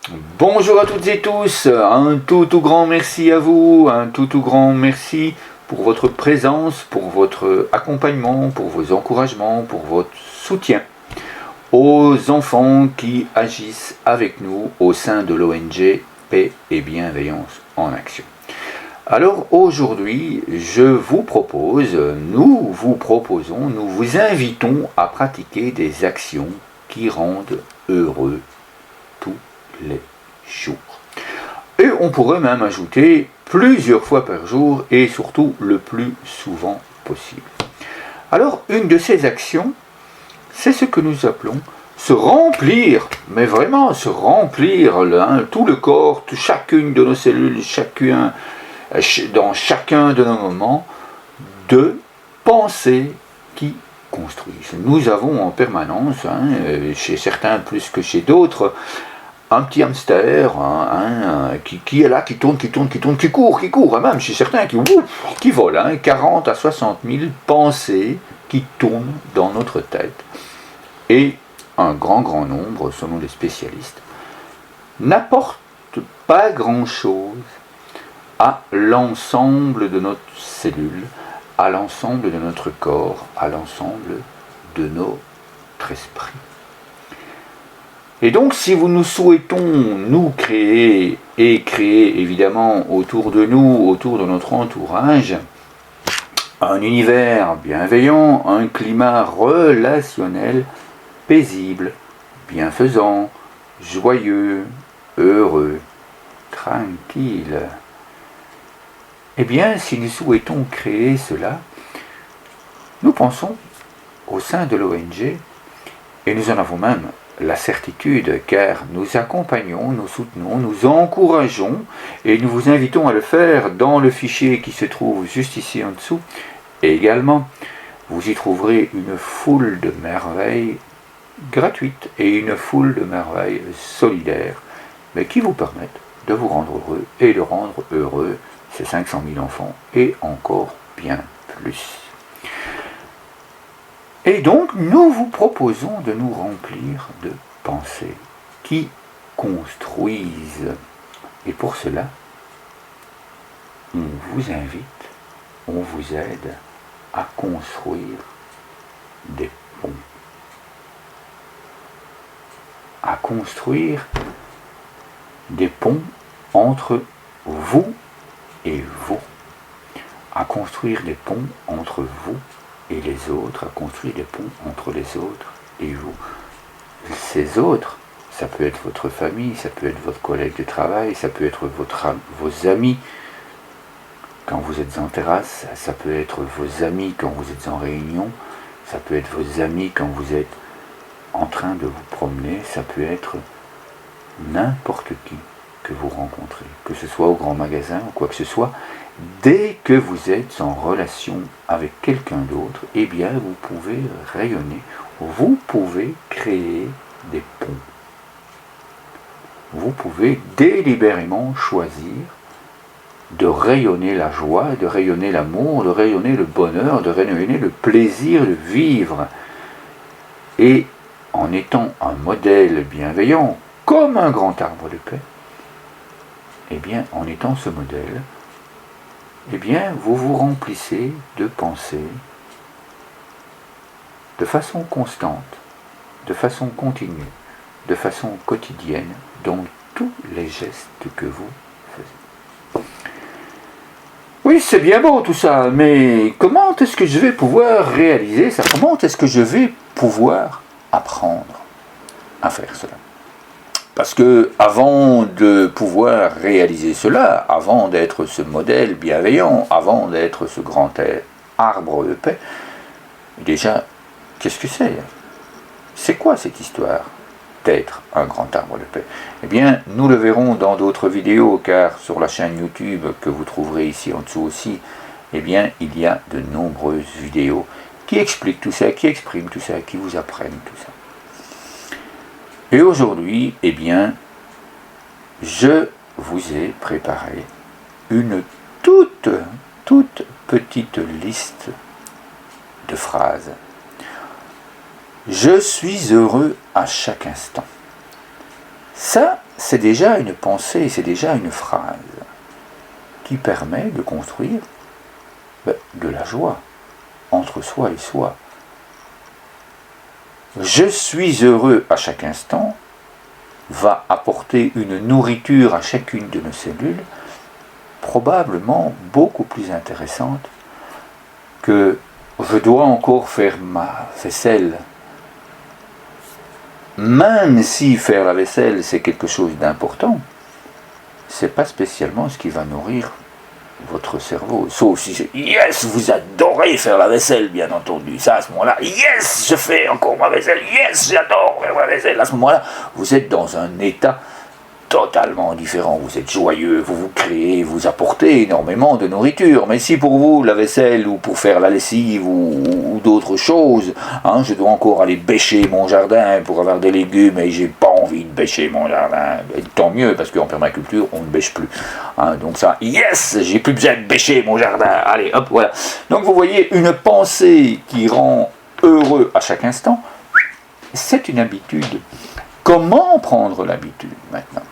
Bonjour à toutes et tous, un tout grand merci à vous, un tout grand merci pour votre présence, pour votre accompagnement, pour vos encouragements, pour votre soutien aux enfants qui agissent avec nous au sein de l'ONG Paix et Bienveillance en Action. Alors aujourd'hui, nous vous proposons, nous vous invitons à pratiquer des actions qui rendent heureux tous les jours. Et on pourrait même ajouter plusieurs fois par jour et surtout le plus souvent possible. Alors une de ces actions, c'est ce que nous appelons se remplir, mais vraiment se remplir tout le corps, chacune de nos cellules, dans chacun de nos moments, de pensées qui construisent. Nous avons en permanence, chez certains plus que chez d'autres, un petit hamster qui est là, qui tourne, qui court, et même chez certains qui vole, 40 à 60 000 pensées qui tournent dans notre tête. Et un grand nombre, selon les spécialistes, n'apportent pas grand-chose à l'ensemble de notre cellule, à l'ensemble de notre corps, à l'ensemble de notre esprit. Et donc si nous souhaitons nous créer et créer évidemment autour de nous, autour de notre entourage, un univers bienveillant, un climat relationnel paisible, bienfaisant, joyeux, heureux, tranquille. Eh bien, si nous souhaitons créer cela, nous pensons au sein de l'ONG, et nous en avons même la certitude, car nous accompagnons, nous soutenons, nous encourageons, et nous vous invitons à le faire dans le fichier qui se trouve juste ici en dessous, et également, vous y trouverez une foule de merveilles gratuites et une foule de merveilles solidaires, mais qui vous permettent de vous rendre heureux et de rendre heureux ces 500 000 enfants et encore bien plus. Et donc, nous vous proposons de nous remplir de pensées qui construisent. Et pour cela, on vous invite, on vous aide à construire des ponts. À construire des ponts entre vous et vous. À construire des ponts entre vous et les autres, à construire des ponts entre les autres et vous. Ces autres, ça peut être votre famille, ça peut être votre collègue de travail, ça peut être vos amis quand vous êtes en terrasse, ça peut être vos amis quand vous êtes en réunion, ça peut être vos amis quand vous êtes en train de vous promener, ça peut être n'importe qui que vous rencontrez, que ce soit au grand magasin ou quoi que ce soit. Dès que vous êtes en relation avec quelqu'un d'autre, eh bien vous pouvez rayonner, vous pouvez créer des ponts. Vous pouvez délibérément choisir de rayonner la joie, de rayonner l'amour, de rayonner le bonheur, de rayonner le plaisir de vivre. Et en étant un modèle bienveillant, comme un grand arbre de paix, eh bien, en étant ce modèle, eh bien, vous vous remplissez de pensées de façon constante, de façon continue, de façon quotidienne, dans tous les gestes que vous faites. Oui, c'est bien beau tout ça, mais comment est-ce que je vais pouvoir réaliser ça? Comment est-ce que je vais pouvoir apprendre à faire cela? Parce que avant de pouvoir réaliser cela, avant d'être ce modèle bienveillant, avant d'être ce grand arbre de paix, déjà, qu'est-ce que c'est? C'est quoi cette histoire d'être un grand arbre de paix? Eh bien, nous le verrons dans d'autres vidéos, car sur la chaîne YouTube que vous trouverez ici en dessous aussi, eh bien, il y a de nombreuses vidéos qui expliquent tout ça, qui expriment tout ça, qui vous apprennent tout ça. Et aujourd'hui, eh bien, je vous ai préparé une toute petite liste de phrases. Je suis heureux à chaque instant. Ça, c'est déjà une pensée, c'est déjà une phrase qui permet de construire de la joie entre soi et soi. Je suis heureux à chaque instant va apporter une nourriture à chacune de nos cellules probablement beaucoup plus intéressante que je dois encore faire ma vaisselle. Même si faire la vaisselle c'est quelque chose d'important, c'est pas spécialement ce qui va nourrir votre cerveau. Sauf si c'est yes, vous adorez faire la vaisselle, bien entendu. Ça, à ce moment-là, yes, je fais encore ma vaisselle, yes, j'adore faire ma vaisselle. À ce moment-là, vous êtes dans un état totalement différent. Vous êtes joyeux, vous vous créez, vous apportez énormément de nourriture. Mais si pour vous, la vaisselle ou pour faire la lessive ou d'autres choses, hein, je dois encore aller bêcher mon jardin pour avoir des légumes et j'ai pas envie de bêcher mon jardin, et tant mieux parce qu'en permaculture, on ne bêche plus. Hein, donc ça, yes, j'ai plus besoin de bêcher mon jardin. Allez, hop, voilà. Donc vous voyez, une pensée qui rend heureux à chaque instant, c'est une habitude. Comment prendre l'habitude maintenant ?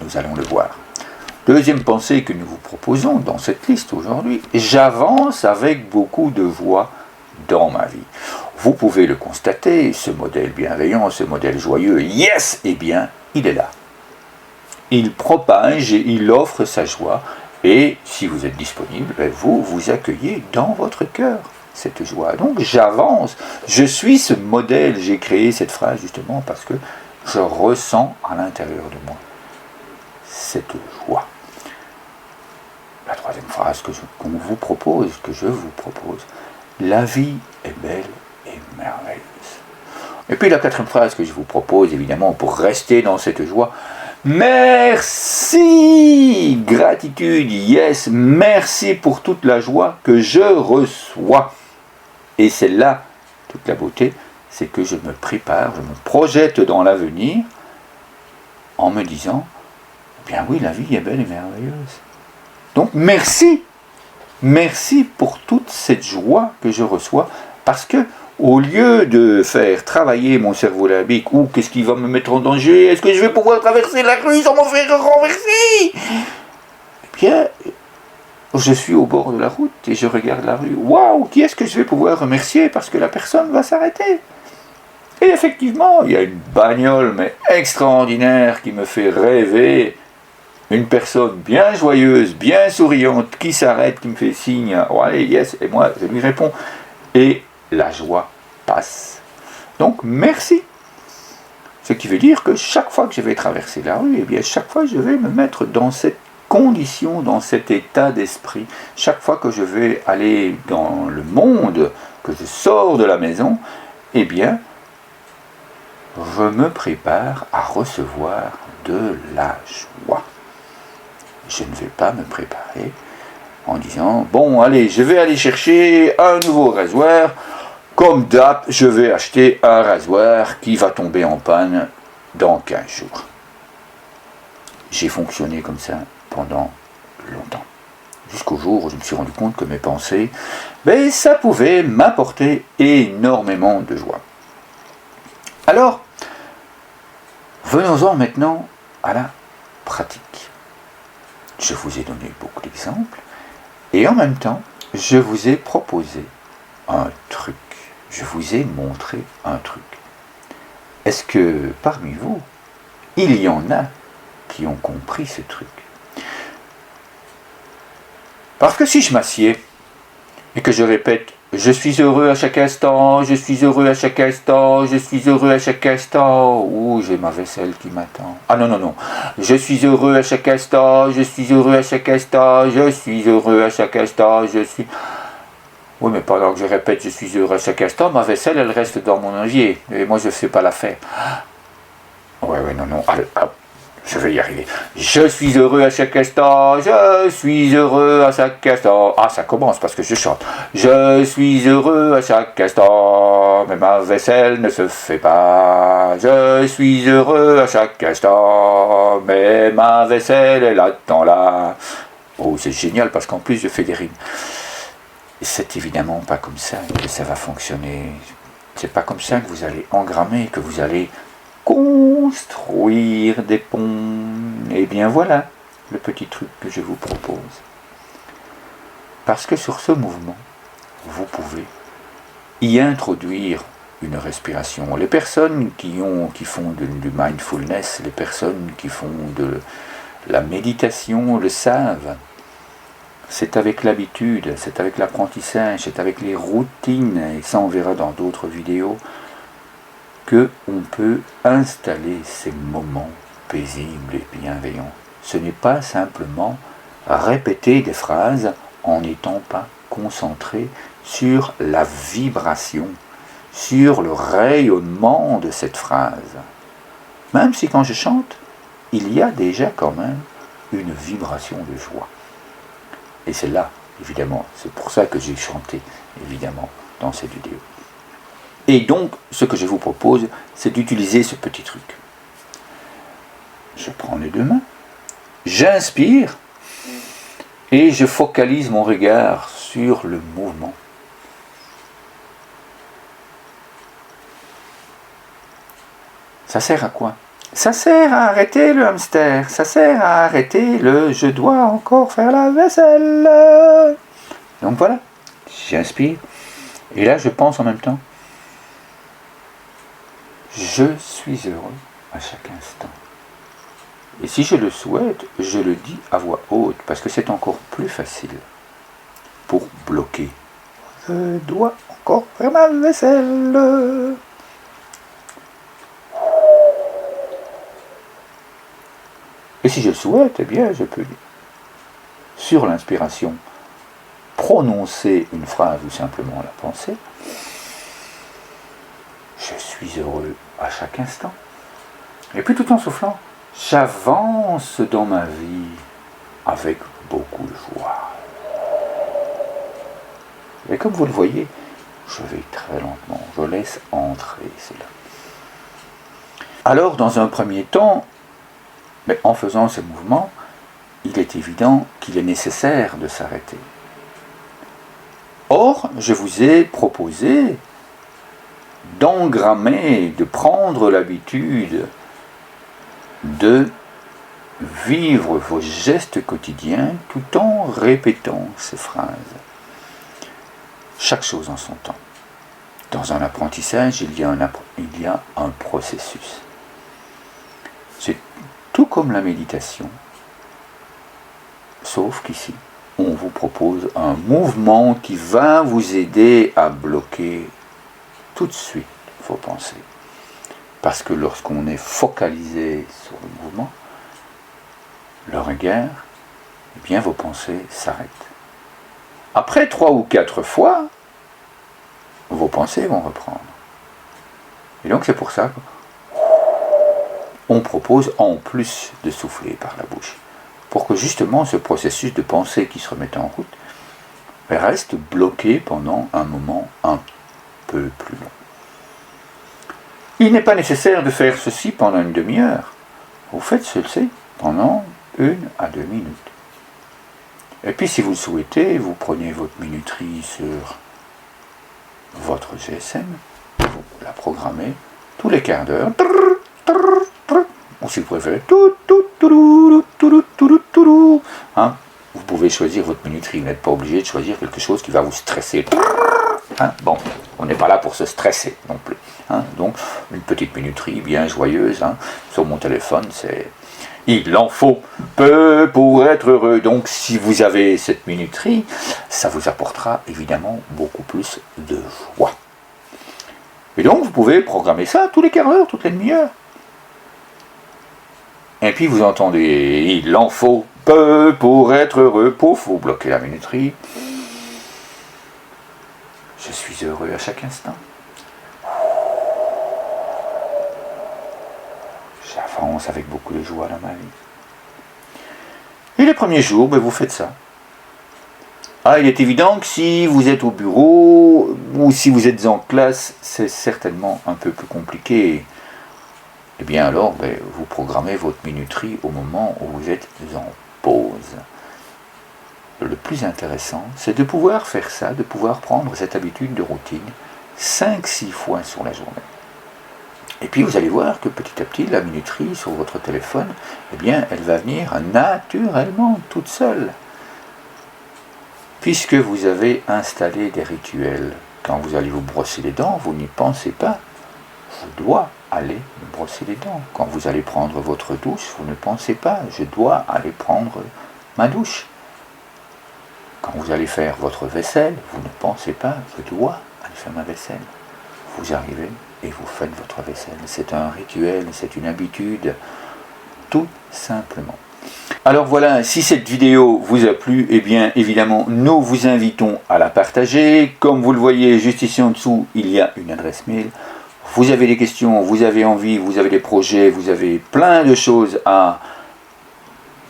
Nous allons le voir. Deuxième pensée que nous vous proposons dans cette liste aujourd'hui, j'avance avec beaucoup de joie dans ma vie. Vous pouvez le constater, ce modèle bienveillant, ce modèle joyeux, yes, eh bien, il est là. Il propage et il offre sa joie, et si vous êtes disponible, vous accueillez dans votre cœur cette joie. Donc j'avance, je suis ce modèle, j'ai créé cette phrase justement parce que je ressens à l'intérieur de moi cette joie. La troisième phrase que je vous propose, la vie est belle et merveilleuse. Et puis la quatrième phrase que je vous propose, évidemment, pour rester dans cette joie, merci, gratitude, yes, merci pour toute la joie que je reçois. Et c'est là toute la beauté, c'est que je me prépare, je me projette dans l'avenir en me disant, bien oui, la vie est belle et merveilleuse. Donc merci, merci pour toute cette joie que je reçois, parce que au lieu de faire travailler mon cerveau limbique, ou qu'est-ce qui va me mettre en danger, est-ce que je vais pouvoir traverser la rue sans me faire renverser, eh bien, je suis au bord de la route et je regarde la rue. Waouh, qui est-ce que je vais pouvoir remercier parce que la personne va s'arrêter? Et effectivement, il y a une bagnole mais extraordinaire qui me fait rêver. Une personne bien joyeuse, bien souriante, qui s'arrête, qui me fait signe, oh, allez, yes, et moi je lui réponds. Et la joie passe. Donc merci. Ce qui veut dire que chaque fois que je vais traverser la rue, eh bien chaque fois je vais me mettre dans cette condition, dans cet état d'esprit. Chaque fois que je vais aller dans le monde, que je sors de la maison, eh bien je me prépare à recevoir de la joie. Je ne vais pas me préparer en disant, bon, allez, je vais aller chercher un nouveau rasoir. Comme d'hab, je vais acheter un rasoir qui va tomber en panne dans 15 jours. J'ai fonctionné comme ça pendant longtemps. Jusqu'au jour où je me suis rendu compte que mes pensées, ça pouvait m'apporter énormément de joie. Alors, venons-en maintenant à la pratique. Je vous ai donné beaucoup d'exemples et en même temps, je vous ai proposé un truc. Je vous ai montré un truc. Est-ce que parmi vous, il y en a qui ont compris ce truc? Parce que si je m'assieds et que je répète je suis heureux à chaque instant, je suis heureux à chaque instant, je suis heureux à chaque instant. Ouh, j'ai ma vaisselle qui m'attend. Ah non, non, non. Je suis heureux à chaque instant, je suis heureux à chaque instant, je suis heureux à chaque instant, je suis... Oui, mais pendant que je répète je suis heureux à chaque instant, ma vaisselle, elle reste dans mon évier. Et moi, je ne sais pas la faire. Ouais, non, non. Allez, hop. Je vais y arriver. Je suis heureux à chaque instant, je suis heureux à chaque instant. Ah, ça commence parce que je chante. Je suis heureux à chaque instant, mais ma vaisselle ne se fait pas. Je suis heureux à chaque instant, mais ma vaisselle est là-dedans là. Oh, c'est génial parce qu'en plus je fais des rimes. C'est évidemment pas comme ça que ça va fonctionner. C'est pas comme ça que vous allez engrammer, que vous allez construire des ponts. Et bien voilà le petit truc que je vous propose. Parce que sur ce mouvement, vous pouvez y introduire une respiration. Les personnes qui font du mindfulness, les personnes qui font de la méditation le savent. C'est avec l'habitude, c'est avec l'apprentissage, c'est avec les routines, et ça on verra dans d'autres vidéos, qu'on peut installer ces moments paisibles et bienveillants. Ce n'est pas simplement répéter des phrases en n'étant pas concentré sur la vibration, sur le rayonnement de cette phrase. Même si quand je chante, il y a déjà quand même une vibration de joie. Et c'est là, évidemment, c'est pour ça que j'ai chanté, évidemment, dans cette vidéo. Et donc, ce que je vous propose, c'est d'utiliser ce petit truc. Je prends les deux mains, j'inspire, et je focalise mon regard sur le mouvement. Ça sert à quoi? Ça sert à arrêter le hamster, ça sert à arrêter le « je dois encore faire la vaisselle ». Donc voilà, j'inspire, et là je pense en même temps. Je suis heureux à chaque instant. Et si je le souhaite, je le dis à voix haute, parce que c'est encore plus facile pour bloquer. Je dois encore faire ma vaisselle. Et si je le souhaite, eh bien, je peux, sur l'inspiration, prononcer une phrase ou simplement la penser. Je suis heureux à chaque instant. Et puis tout en soufflant, j'avance dans ma vie avec beaucoup de joie. Et comme vous le voyez, je vais très lentement, je laisse entrer cela. Alors, dans un premier temps, mais en faisant ce mouvement, il est évident qu'il est nécessaire de s'arrêter. Or, je vous ai proposé d'engrammer, de prendre l'habitude de vivre vos gestes quotidiens tout en répétant ces phrases. Chaque chose en son temps. Dans un apprentissage, il y a un processus. C'est tout comme la méditation, sauf qu'ici, on vous propose un mouvement qui va vous aider à bloquer tout de suite vos pensées. Parce que lorsqu'on est focalisé sur le mouvement, le regard, eh bien vos pensées s'arrêtent. Après 3 ou 4 fois, vos pensées vont reprendre. Et donc c'est pour ça qu'on propose en plus de souffler par la bouche, pour que justement ce processus de pensée qui se remet en route reste bloqué pendant un moment un peu plus long. Il n'est pas nécessaire de faire ceci pendant une demi-heure. Vous faites ceci pendant 1 à 2 minutes. Et puis si vous le souhaitez, vous prenez votre minuterie sur votre GSM, vous la programmez tous les quarts d'heure, ou si vous préférez, hein, vous pouvez choisir votre minuterie, vous n'êtes pas obligé de choisir quelque chose qui va vous stresser. Hein, bon, on n'est pas là pour se stresser non plus. Hein, donc, une petite minuterie bien joyeuse, hein, sur mon téléphone, c'est... Il en faut peu pour être heureux. Donc, si vous avez cette minuterie, ça vous apportera évidemment beaucoup plus de joie. Et donc, vous pouvez programmer ça tous les quarts d'heure, toutes les demi-heures. Et puis, vous entendez, il en faut peu pour être heureux. Pouf, vous bloquez la minuterie. Je suis heureux à chaque instant. J'avance avec beaucoup de joie dans ma vie. Et les premiers jours, vous faites ça. Ah, il est évident que si vous êtes au bureau ou si vous êtes en classe, c'est certainement un peu plus compliqué. Eh bien alors, vous programmez votre minuterie au moment où vous êtes en pause. Le plus intéressant, c'est de pouvoir faire ça, de pouvoir prendre cette habitude de routine 5-6 fois sur la journée. Et puis vous allez voir que petit à petit, la minuterie sur votre téléphone, eh bien, elle va venir naturellement, toute seule. Puisque vous avez installé des rituels. Quand vous allez vous brosser les dents, vous n'y pensez pas. Je dois aller me brosser les dents. Quand vous allez prendre votre douche, vous ne pensez pas. Je dois aller prendre ma douche. Quand vous allez faire votre vaisselle, vous ne pensez pas. Je dois aller faire ma vaisselle. Vous arrivez et vous faites votre vaisselle. C'est un rituel, c'est une habitude, tout simplement. Alors voilà, si cette vidéo vous a plu, eh bien évidemment, nous vous invitons à la partager. Comme vous le voyez juste ici en dessous, il y a une adresse mail. Vous avez des questions, vous avez envie, vous avez des projets, vous avez plein de choses à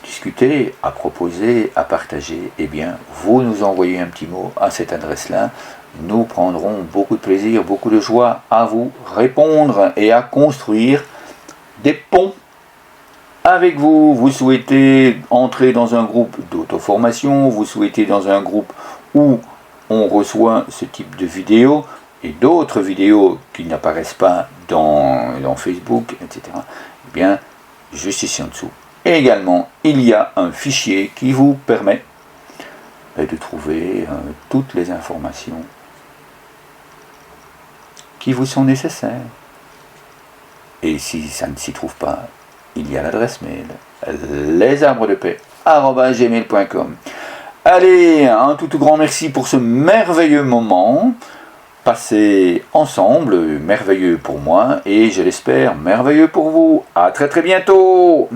discuter, à proposer, à partager, eh bien vous nous envoyez un petit mot à cette adresse-là. Nous prendrons beaucoup de plaisir, beaucoup de joie à vous répondre et à construire des ponts avec vous. Vous souhaitez entrer dans un groupe d'auto-formation, vous souhaitez dans un groupe où on reçoit ce type de vidéos et d'autres vidéos qui n'apparaissent pas dans Facebook, etc. Eh bien, juste ici en dessous. Et également, il y a un fichier qui vous permet de trouver toutes les informations qui vous sont nécessaires. Et si ça ne s'y trouve pas, il y a l'adresse mail lesarbresdepaix@gmail.com. Allez, un tout grand merci pour ce merveilleux moment passé ensemble, merveilleux pour moi et je l'espère merveilleux pour vous. À très très bientôt.